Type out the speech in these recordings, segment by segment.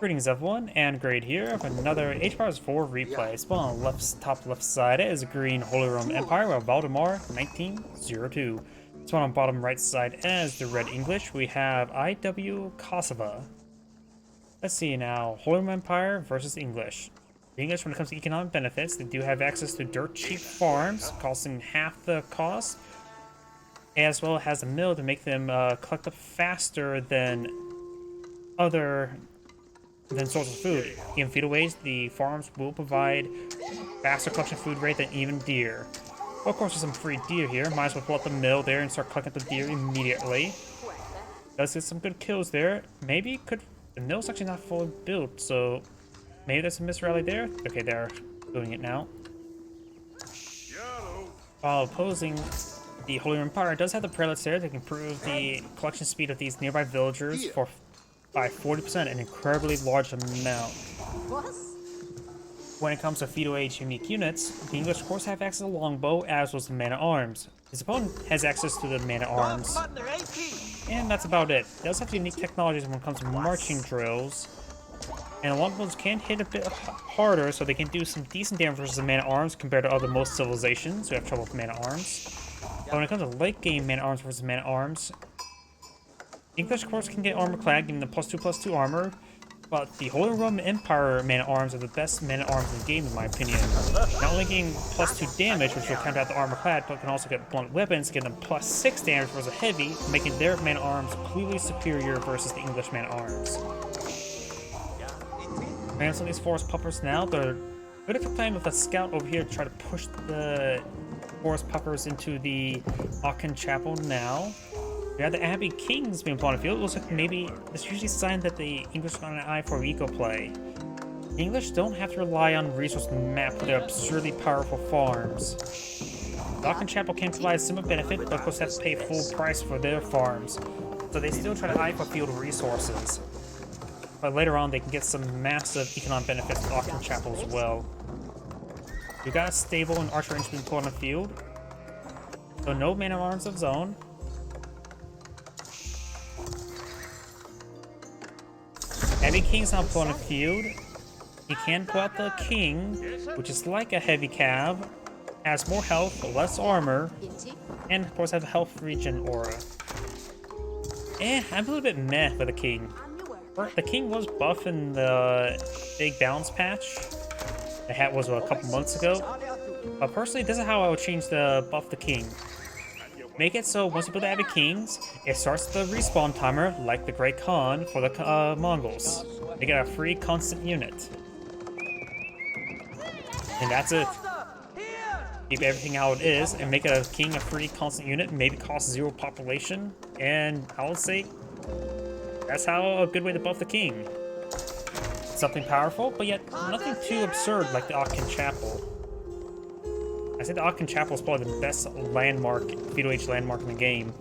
Greetings everyone, and Grade here with another H-Powers 4 replay. Spawn on the top left side is a green Holy Roman Empire with Valdermar1902. Spawn on bottom right side as the red English, we have IW Kasva. Let's see now, Holy Roman Empire versus English. The English, when it comes to economic benefits, they do have access to dirt cheap farms, costing half the cost, as well as a mill to make them collect up faster than sources of food. In feudal ways, the farms will provide faster collection food rate than even deer. Well, of course, there's some free deer here. Might as well pull up the mill there and start collecting the deer immediately. Does get some good kills there. Maybe could the mill's actually not fully built, so maybe there's a misrally there. Okay, they're doing it now. While opposing the Holy Empire does have the prelates there. They can improve the collection speed of these nearby villagers by 40%, an incredibly large amount. When it comes to feudal age unique units, the English of course have access to longbow as well as the man-at-arms. His opponent has access to the man-at-arms, and that's about it. They also have unique technologies when it comes to marching drills, and the longbows can hit a bit harder, so they can do some decent damage versus the man-at-arms compared to most civilizations who have trouble with man-at-arms. But when it comes to late game man-at-arms versus man-at-arms, English, of course, can get armor clad, giving them +2/+2 armor, but the Holy Roman Empire man-at-arms are the best man-at-arms in the game, in my opinion. Not only getting +2 damage, which will counter out the armor clad, but can also get blunt weapons, giving them +6 damage versus heavy, making their man-at-arms clearly superior versus the English man-at-arms. And some of these forest puppers now, they're good at the time with a scout over here to try to push the forest puppers into the Aachen Chapel now. We have the Abbey Kings being put on the field. It looks like maybe it's usually a sign that the English are on an eye for eco play. The English don't have to rely on resource map for their absurdly powerful farms. The Aachen Chapel can provide similar benefit, but of course have to pay full price for their farms. So they still try to eye for field resources. But later on they can get some massive economic benefits with Aachen Chapel as well. We got a stable and archer range being put on the field. So no man-at-arms of his own. Heavy King's not put on the field. He can pull out the King, which is like a heavy cav, has more health, less armor, and of course has a health regen aura. I'm a little bit meh with the King. The King was buff in the big balance patch. The hat was a couple months ago. But personally, this is how I would change the buff the King. Make it so once you build the Abbey Kings, it starts the respawn timer like the Great Khan for the Mongols. They get a free constant unit. And that's it. Keep everything how it is and make a king a free constant unit, maybe cost 0 population, and I would say that's how a good way to buff the king. Something powerful, but yet nothing too absurd like the Aachen Chapel. I say the Aachen Chapel is probably the best landmark, feudal age landmark in the game.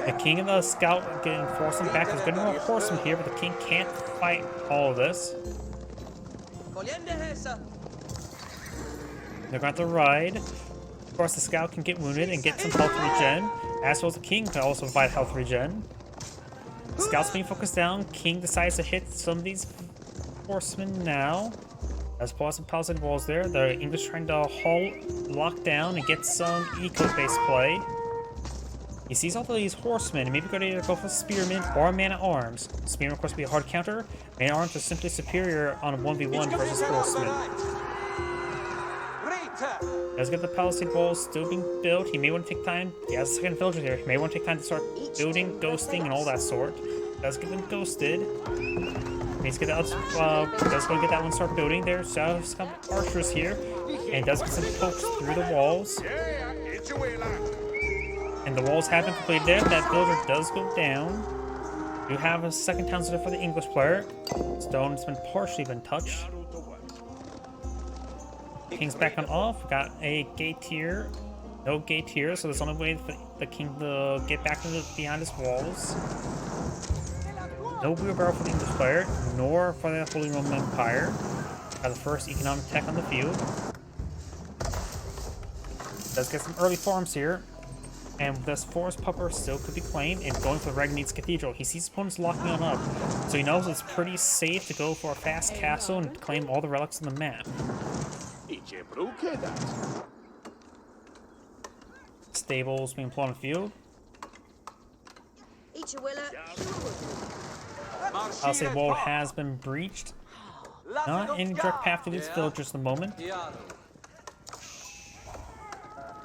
The king and the scout getting forcing back. There's going to be more horsemen here, but the king can't fight all of this. They're going to ride. Of course, the scout can get wounded and get some health regen, as well as the king can also provide health regen. Scout's being focused down. King decides to hit some of these horsemen now. As well as some palisade walls there. The English trying to lock down and get some eco-based play. He sees all of these horsemen and maybe going to either go for spearmen or man-at-arms. Spearmen, of course, will be a hard counter. Man-at-arms are simply superior on a 1v1 versus horsemen. Let's get the palisade walls still being built. He may want to take time. He has a second villager here. He may want to take time to start building, ghosting, and all that sort. Does get them ghosted. Needs to get that. Does go get that one start building there. So he's got archers here, and does get some pokes through the walls. And the walls have been completed there. That builder does go down. You have a second town center for the English player. Stone's been partially touched. King's back on off. Got a gate here. No gate here, so there's only way for the king to get back behind his walls. No wheelbarrow for the English player, nor for the Holy Roman Empire. Got the first economic tech on the field. Does get some early farms here. And this forest pupper still could be claimed and going for the Regnites Cathedral. He sees opponents locking on up, so he knows it's pretty safe to go for a fast castle and claim all the relics on the map. Stables being put on the field. I'll say wall has been breached. Not in direct path to these villagers at the moment.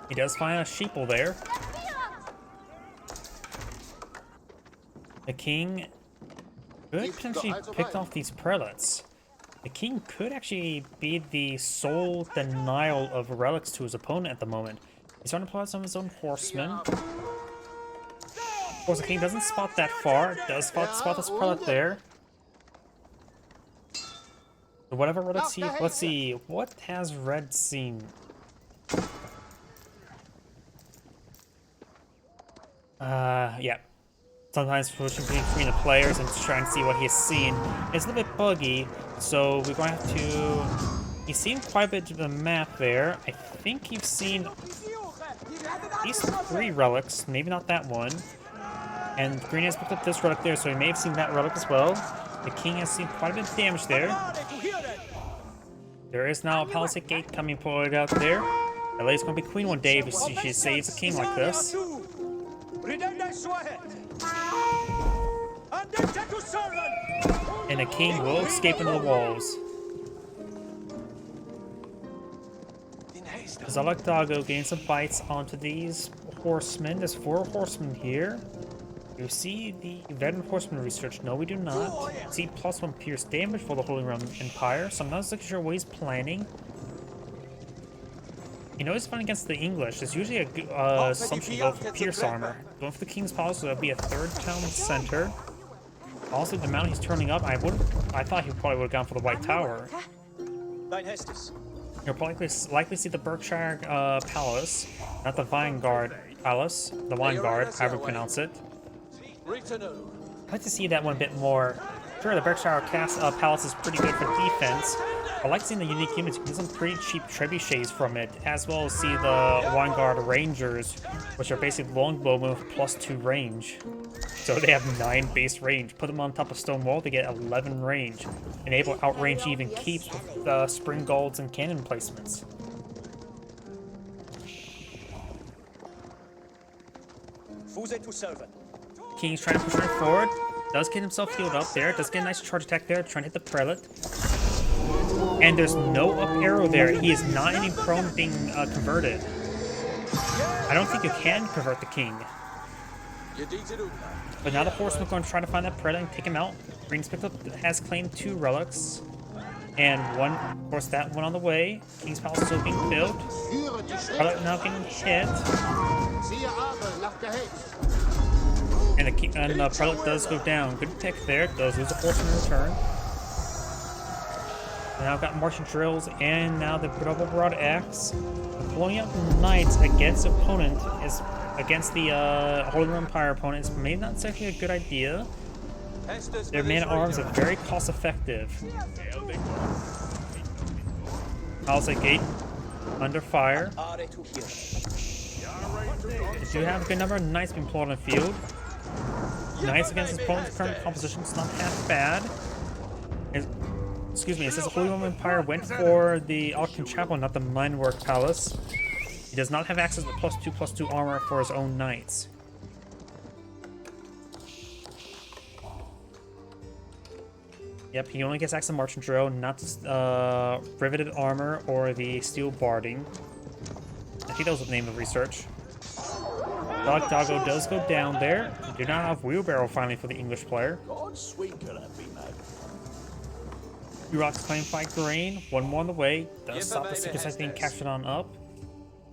He does find a sheeple there. The king could potentially pick off these prelates. The king could actually be the sole denial of relics to his opponent at the moment. He's trying to pull out some of his own horsemen. Of course, the king doesn't spot that far. Does spot this prelate there. So whatever relics he... Let's see. What has Red seen? Yeah. Sometimes switching between the players and trying to see what he's seen. It's a little bit buggy, so we're going to have to... He's seen quite a bit of the map there. I think you've seen at least 3 relics, maybe not that one. And Green has picked up this relic there, so he may have seen that relic as well. The king has seen quite a bit of damage there. There is now a palisade gate coming forward out there. That lady's going to be queen one day if she saves a king like this. And the king will escape into the walls. Zalakdago gains some bites onto these horsemen. There's 4 horsemen here. You see the veteran horseman research? No, we do not. See +1 pierce damage for the Holy Roman Empire, so I'm not exactly sure what he's planning. You know he's fighting against the English. There's usually a good assumption to go for pierce armor. Going for the King's Palace, so that'll be a 3rd town center. Also, the amount he's turning up, I thought he probably would have gone for the White Tower. You'll probably likely see the Berkshire Palace, not the Vinegard Palace, the Winegard, however you pronounce it. I'd like to see that one a bit more. Sure, the Berkshire Palace is pretty good for defense. I like seeing the unique units. You can get some pretty cheap trebuchets from it, as well as see the Winegard Rangers, which are basically longbowmen with +2 range. So they have 9 base range. Put them on top of stone wall to get 11 range. Enable outrange even keeps with spring golds and cannon placements. King's trying to push right forward. Does get himself healed up there. Does get a nice charge attack there, trying to hit the prelate. And there's no up arrow there. He is not any prone being converted. I don't think you can convert the king. But now the horseman going to try to find that prelate and take him out. Green's picked up, has claimed 2 relics. And one, of course, that one on the way. King's Palace still being built. Prelate now getting hit. And the prelate does go down. Good pick there. Does lose a horseman in return. Now I've got marching drills and now the double broad axe. Blowing up knights against opponent is against the Holy Roman Empire opponent is maybe not exactly a good idea. Their man-at-arms are very cost-effective. Palisade gate under fire. They do have a good number of knights being pulled on the field. Knights against his opponent's current composition is not half bad. Excuse me, it says the Holy Roman Empire went for the Alcan Chapel, not the Minework Palace. He does not have access to +2/+2 armor for his own knights. Yep, he only gets access to Marching Drill, not Riveted Armor or the Steel Barding. I think that was the name of the research. Doggo does go down there. We do not have Wheelbarrow finally for the English player. Rocks claimed by Grain. One more on the way. Does stop the secret site being captured on up.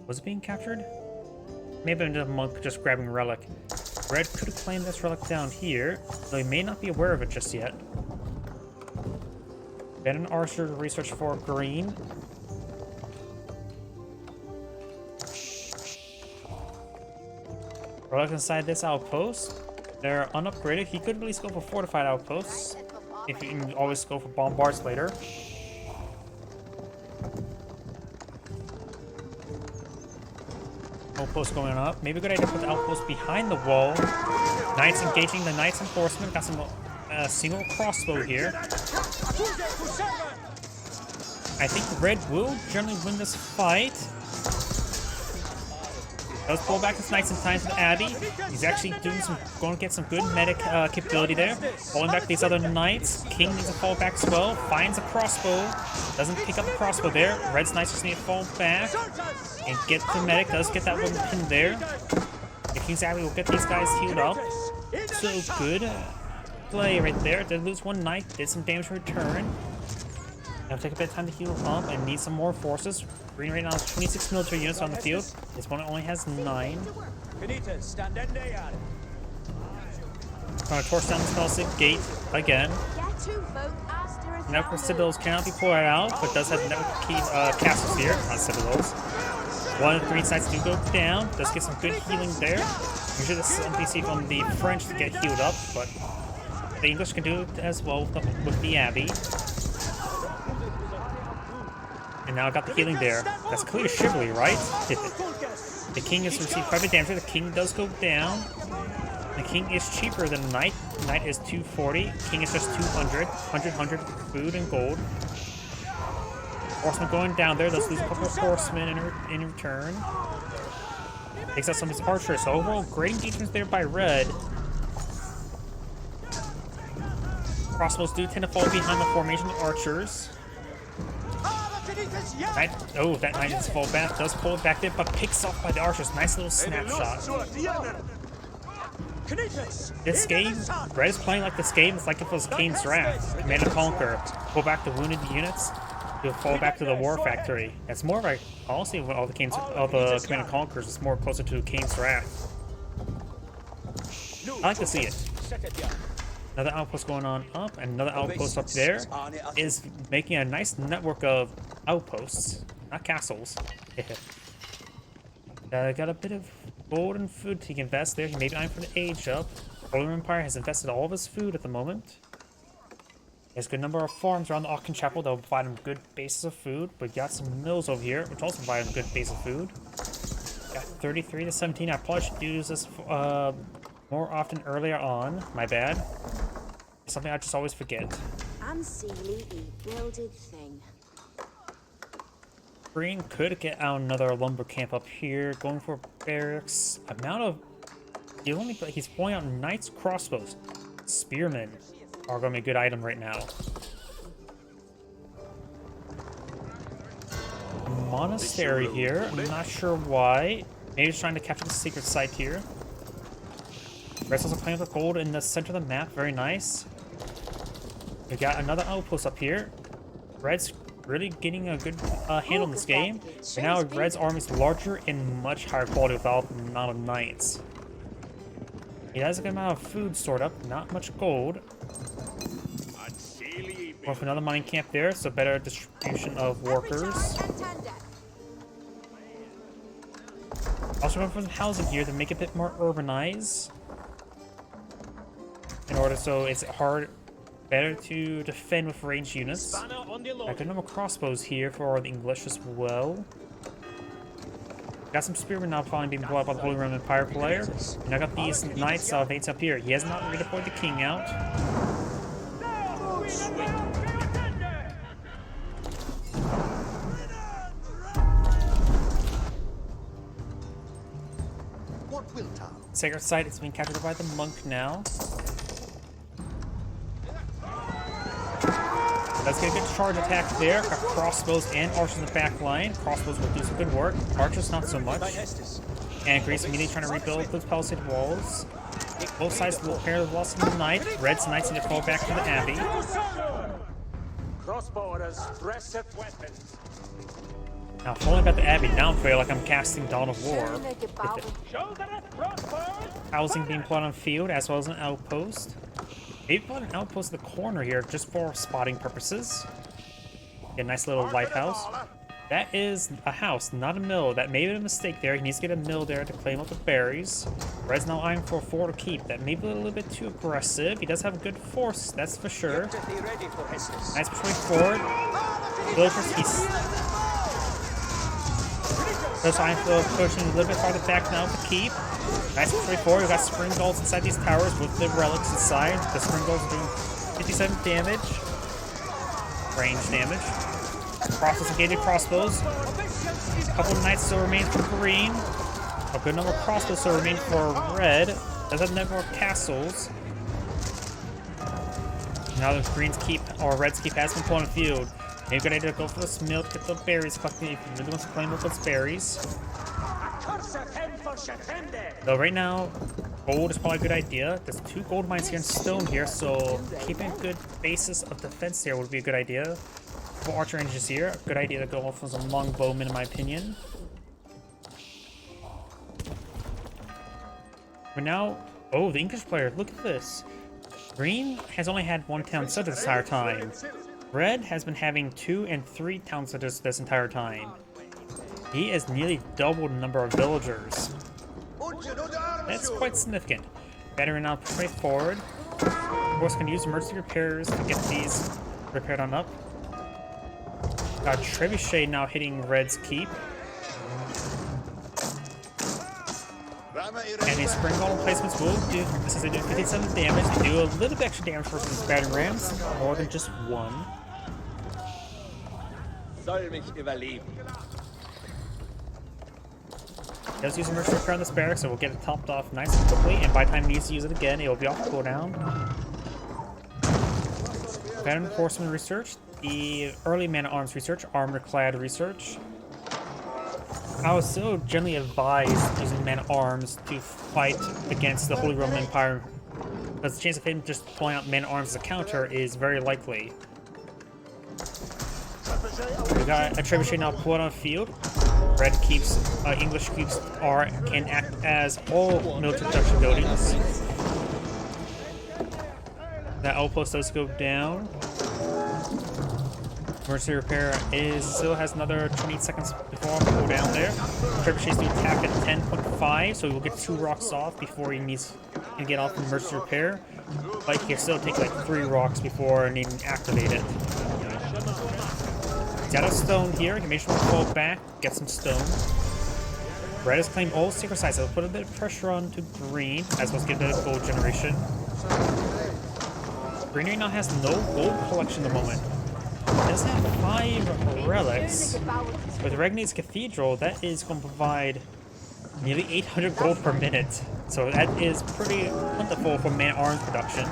Was it being captured? Maybe another monk just grabbing relic. Red could have claimed this relic down here, though he may not be aware of it just yet. Ben and Archer to research for Green. Relic inside this outpost. They're unupgraded. He could at least go for fortified outposts. If you can always go for bombards later. outpost going up. Maybe a good idea to put the outpost behind the wall. Knights engaging the knights and horsemen. Got some single crossbow here. I think red will generally win this fight. Does pull back his knights in time to the abbey. He's actually going to get some good medic capability there. Pulling back these other knights. King needs to fall back as well. Finds a crossbow. Doesn't pick up the crossbow there. Red's knights just need to fall back and get the medic. Does get that one pin there. The King's abbey will get these guys healed up. So good play right there. Did lose one knight. Did some damage return. Now take a bit of time to heal up and need some more forces. Green right now has 26 military units on the field. This one only has 9. Gonna torch down this Palisade gate again. Network citadels cannot be pulled out, but does have network key castles here, not citadels. One of the green sides do go down. Does get some good healing there. Usually this is NPC from the French to get healed up, but the English can do it as well with the Abbey. And now I got the healing there. That's clear chivalry, right? The king has received quite a bit of damage. The king does go down. The king is cheaper than the knight. The knight is 240. King is just 200. 100 food and gold. Horseman going down there. Does lose a couple of horsemen in return. Takes out some of his archers. So overall, great engagement there by red. Crossbows do tend to fall behind the formation of archers. Knight, oh, that knight does fall back, does pull it back there, but picks off by the archers. Nice little snapshot. This game, red is playing like this game. It's like if it was Kane's Wrath. Command and Conquer. Pull back the wounded units. You'll fall back to the War Factory. It's more like, honestly, with all the Command and Conquers, it's more closer to Kane's Wrath. I like to see it. Another outpost going on up, and another outpost up there is making a nice network of outposts, not castles. Got a bit of gold and food to invest there. He may be eyeing for the age up. Valdermar Empire has invested all of his food at the moment. There's a good number of farms around the Aachen Chapel that will provide him good bases of food, but got some mills over here, which also provide him good base of food. Got 33 to 17. I probably should use this more often earlier on. My bad. Something I just always forget. Unseelie bewildered thing. Green could get out another lumber camp up here, going for barracks. He's pulling out knights, crossbows. Spearmen are going to be a good item right now. Monastery here. I'm not sure why. Maybe he's trying to capture the secret site here. Red's also playing with the gold in the center of the map. Very nice. We got another outpost up here. Red's really getting a good handle on this game. And now Red's army is larger and much higher quality without the amount of knights. He has a good amount of food stored up, not much gold. Going for another mining camp there, so better distribution of workers. Also going for some housing here to make it a bit more urbanized. In order so it's better to defend with ranged units. A good number of crossbows here for the English as well. Got some spearmen now finally being pulled out by the Holy Roman Empire player. And I got these knights up here. He has not redeployed the king out. Sacred site is being captured by the monk now. Let's get a good charge attack there. Got crossbows and archers in the back line. Crossbows will do some good work. Archers not so much. And Greece immediately trying to rebuild those palisade walls. Both sides will pair the loss from the knight. Red's knights need to fall back to the abbey. Now falling about the abbey, now I feel like I'm casting Dawn of War. Housing being put on field as well as an outpost. Maybe put an outpost in the corner here just for spotting purposes. Get a nice little lighthouse. That is a house, not a mill. That may be a mistake there. He needs to get a mill there to claim up the berries. Red's now eyeing for a fort to keep. That may be a little bit too aggressive. He does have a good force, that's for sure. Nice persuade forward. Villagers, So I'm pushing a little bit farther back now to keep. Nice and straightforward. We've got spring golds inside these towers with the relics inside. The spring golds are doing 57 damage. Range damage. Crossbows and gated crossbows. A couple of knights still remain for green. A good number of crossbows still remain for red. Does have network castles. Now the greens keep, or reds keep has been put on the field. Maybe a good idea to go for the smil to get the berries collected if you really want to claim up those berries. So right now, gold is probably a good idea. There's 2 gold mines here and stone here, so keeping a good basis of defense here would be a good idea. For archer ranges here, a good idea to go off as a longbowman in my opinion. But now, oh, the English player, look at this. Green has only had 1 town center this entire time. Red has been having 2 and 3 town centers this entire time. He has nearly doubled the number of villagers. That's quite significant. Better now push forward. Of course, can use emergency repairs to get these repaired on up. Got Trebuchet now hitting Red's keep. And these spring golem placements will do, this is they do 57 damage. They do a little bit extra damage for these batting rams, more than just 1. Does use emergency repair on this barrack, so we'll get it topped off nice and quickly, and by the time he needs to use it again, it will be off cooldown. Veteran Horseman research, the early man-at-arms research, armor-clad research. I would still generally advise using man-at-arms to fight against the Holy Roman Empire, because the chance of him just pulling out man-at-arms as a counter is very likely. We got a trebuchet now pulled on the field. Red keeps, English keeps can act as all military production buildings. That outpost does go down. Emergency repair still has another 28 seconds before go down there. Trebuchets to attack at 10.5, so he will get 2 rocks off before he needs to get off from emergency repair. Like he'll still take like 3 rocks before needing to activate it. He's out of stone here. He can make sure to fall back, get some stone. Red has claimed all sacred sites, so it'll put a bit of pressure on to green, as well as get a bit of gold generation. Green right now has no gold collection at the moment. It does have 5 relics. With Regni's Cathedral, that is going to provide nearly 800 gold per minute. So that is pretty plentiful for man-at-arms production.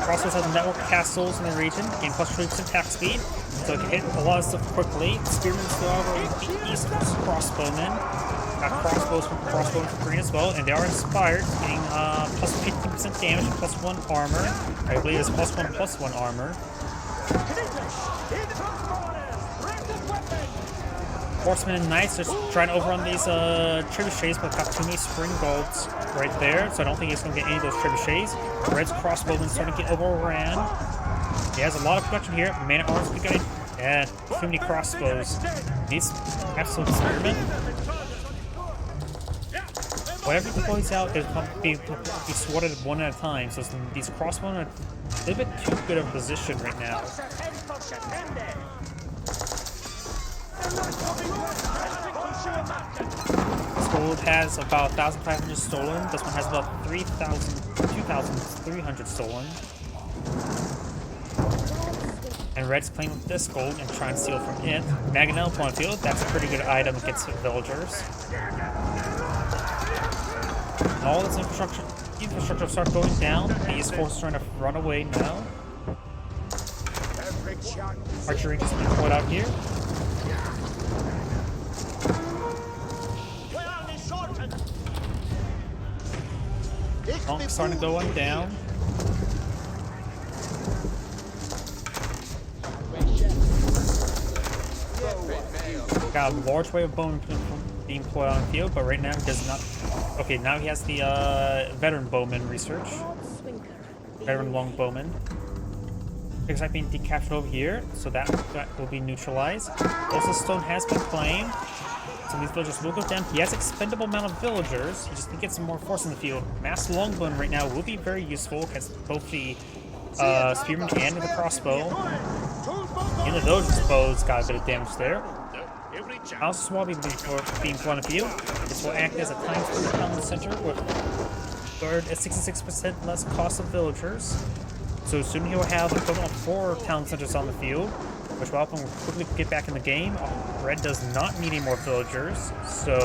Crossbows have network castles in the region, gain plus troops attack speed, so it can hit a lot of stuff quickly. Spearmen still have the east crossbowmen. Got crossbows from green as well, and they are inspired, getting plus 15% damage and plus 1 armor. I believe it's plus 1 armor. Horsemen and Knights are trying to overrun these trebuchets, but got too many spring golds right there, so I don't think he's going to get any of those trebuchets. Red's crossbowmen starting to get overran. He has a lot of production here. Man-at-arms, we got too many crossbows. These absolute spearmen. Whatever he deploys out is going to be swatted 1 at a time, so these crossbows are a little bit too good of a position right now. This gold has about 1,500 stolen. This one has about 2,300 stolen. And Red's claiming this gold and trying to steal from it. Mangonel upon field, that's a pretty good item against villagers. And all this infrastructure will start going down. These forces are trying to run away now. Archery just been deployed out here. Monk's starting to go on down. Got a large wave of bone being deployed on the field, but right now he does not. Okay, now he has the veteran bowman research. Veteran longbowman. Things like being decapitated over here, so that will be neutralized. Also, stone has been claimed. So these villagers will go down. He has expendable amount of villagers. He just needs to get some more force in the field. Mass longbowman right now will be very useful because both the spearman and the crossbow. And the villager's bows got a bit of damage there. House swabbing being in front of you. This will act as a time for the center with guard at 66% less cost of villagers. So soon he will have equivalent of 4 town centers on the field, which will help him quickly get back in the game. Red does not need any more villagers, so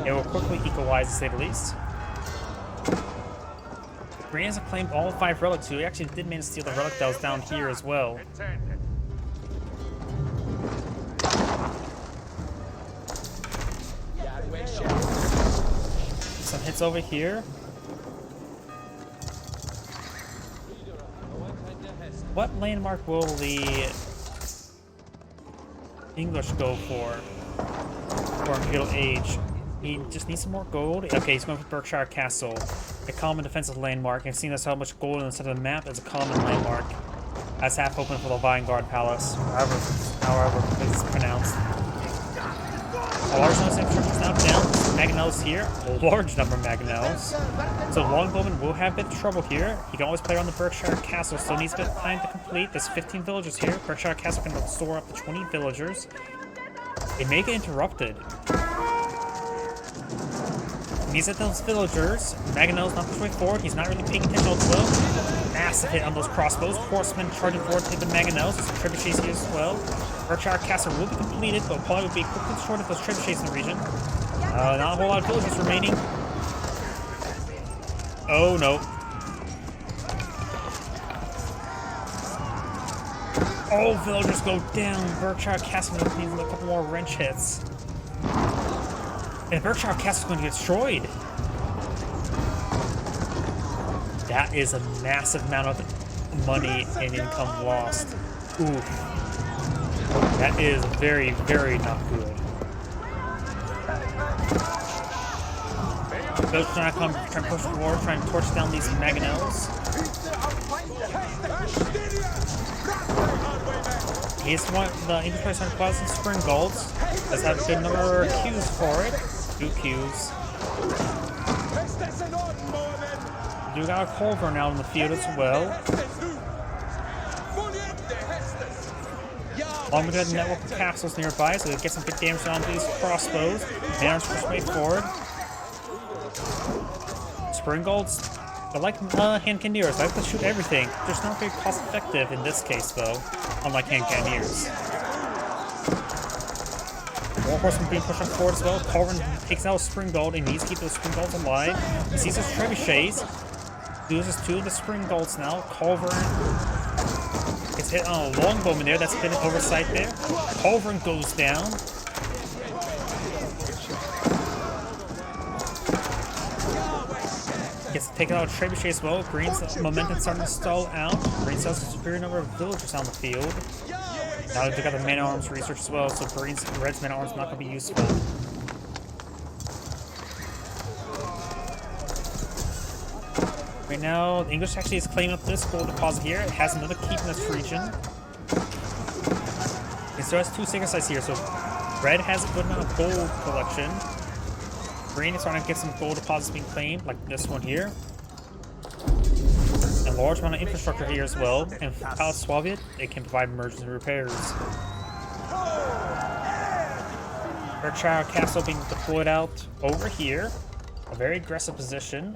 it will quickly equalize to say the least. Green has claimed all 5 relics, so he actually did manage to steal the relic that was down here as well. Some hits over here. What landmark will the English go for Imperial Age? He just needs some more gold. Okay, he's going for Berkshire Castle, a common defensive landmark, and seeing as how much gold on the center of the map is a common landmark. That's half open for the Vanguard Palace, however it's pronounced. A large number of infrastructure is now down. Mangonels here, a large number of Mangonels. So Longbowman will have a bit of trouble here. He can always play around the Berkshire Castle, so needs a bit of time to complete. There's 15 villagers here. Berkshire Castle can store up to 20 villagers. It may get interrupted. He needs to hit those villagers. Mangonel's not pushing forward. He's not really paying attention as well. Massive hit on those crossbows. Horsemen charging forward to hit the Mangonels. There's some trebuchets here as well. Berkshire Castle will be completed, but probably will be quickly destroyed if those trebuchets in the region. Not a whole lot of villagers remaining. Oh no. All villagers go down. Berkshire Castle needs a couple more wrench hits. And Berkshire Castle is going to get destroyed. That is a massive amount of money and income lost. Oof. That is very, very not good. Villagers are not coming, trying to push forward, trying to torch down these Mangonels. He's one the English player trying to put some spring golds. Let's have a good number of Qs for it. 2 Qs. We do got a Culver now in the field as well. Along with the network of castles nearby, so we get some good damage on these crossbows. Man's push way forward. Spring golds, they're like hand cannoneers. They like to shoot everything. They're just not very cost effective in this case, though, unlike hand cannoneers. More horsemen being pushed forward as well. Colvin takes out a spring gold and needs to keep those spring golds alive. He sees his trebuchets. Loses 2 of the spring golds now. Culverin gets hit on a longbowman there. That's been an oversight there. Culverin goes down. Gets taken out of trebuchet as well. Green's momentum starting to stall out. Green still has a superior number of villagers on the field. Now they've got the man-at-arms research as well, so Red's man-at-arms not going to be useful. Right now, the English actually is claiming up this gold deposit here. It has another keep in this region. It still has 2 sacred sites here, so Red has a good amount of gold collection. Green is starting to get some gold deposits being claimed, like this one here. And a large amount of infrastructure here as well. And for Palace Soviet, they can provide emergency repairs. Berkshire Castle being deployed out over here. A very aggressive position.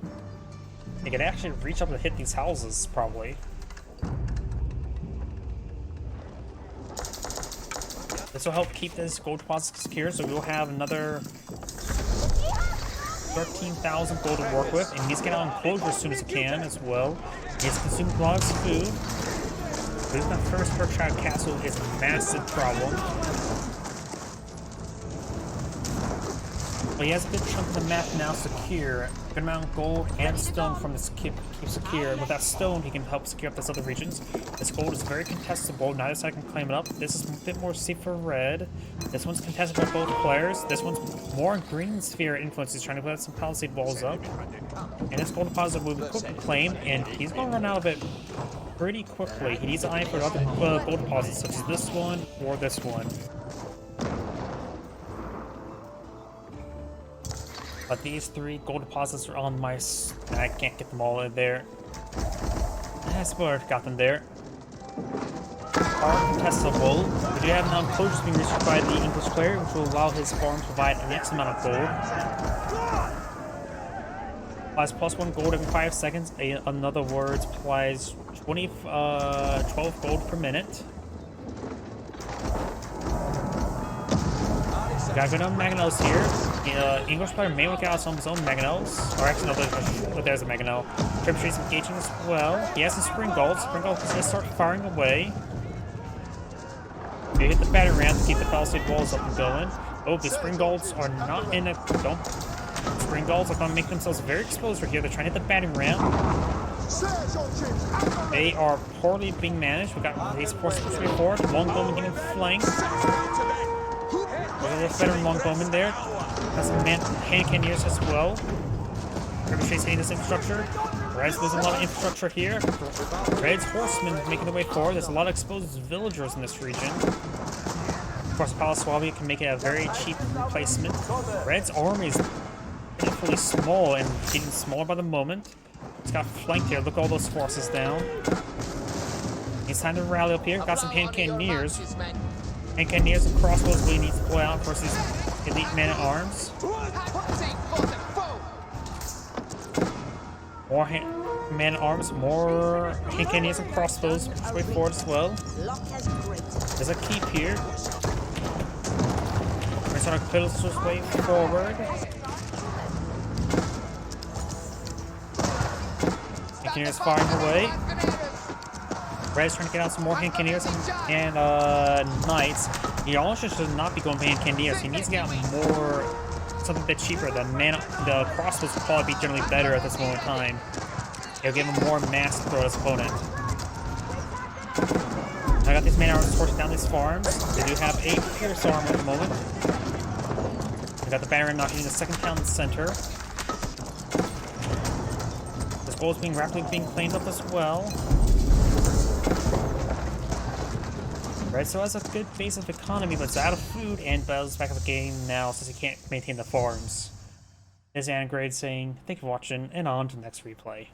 They could actually reach up and hit these houses, probably. This will help keep this gold deposit secure, so we'll have another 13,000 gold to work with, and he's getting out on closure as soon as he can as well. He's consumed lots of food. Losing that first Berkshire Castle is a massive problem. But he has a good chunk of the map now secure. Good amount of gold and stone from this keep secure. With that stone, he can help secure up this other regions. This gold is very contestable. Neither side can claim it up. This is a bit more safe for red. This one's contested by both players. This one's more green sphere influence. He's trying to put some palisade walls up. And this gold deposit will be quickly claimed, and he's going to run out of it pretty quickly. He needs to eye for other gold deposits, such as this one or this one. But these 3 gold deposits are on my... I can't get them all in there. Spoiler, got them there. are contestable. We do have now enclosures being reached by the English player, which will allow his farm to provide an X amount of gold. Applies +1 gold every 5 seconds. In other words, applies 12 gold per minute. We got good on mangonels here. English player may look out some of his own mangonels. Or actually, no, there's a mangonel. Trebuchet's engaging as well. He has some spring gold. Spring gold is going to start firing away. You hit the battering ram to keep the palisade walls up and going. Oh, the spring golds are not in a... Don't. Spring golds are going to make themselves very exposed right here. They're trying to hit the battering ram. They are poorly being managed. We got these forces pushing forward. Longbowman getting flanked. There's a little veteran longbowman there. Got some hand cannoneers as well. Trebuchet's hitting this infrastructure. Red's losing a lot of infrastructure here. Red's horsemen making their way forward. There's a lot of exposed villagers in this region. Of course, Palaswavia can make it a very cheap replacement. Red's army is pitifully small and getting smaller by the moment. It's got flanked here. Look at all those forces down. It's time to rally up here. Got some hand cannoneers. Hand cannoneers and crossbows we need to pull out versus elite man-at-arms. More man-at-arms, more hand cannoneers and crossbows push way forward as well. There's a keep here. We're trying to push this way forward. Hand cannoneers firing away. Red's trying to get out some more hand cannoneers and knights. He also should not be going for hand cannoneers. He needs to get out more, something a bit cheaper. The crossbows will probably be generally better at this moment in time. It'll give him more mass to throw at his opponent. I got these man-at-arms forcing down these farms. They do have a pierce armor at the moment. We got the battering knocking in the second town in the center. This goal is rapidly being claimed up as well. Red still has a good base of economy, but it's out of food and Bell's back up the game now since he can't maintain the farms. This is Anagrade saying, thank you for watching, and on to the next replay.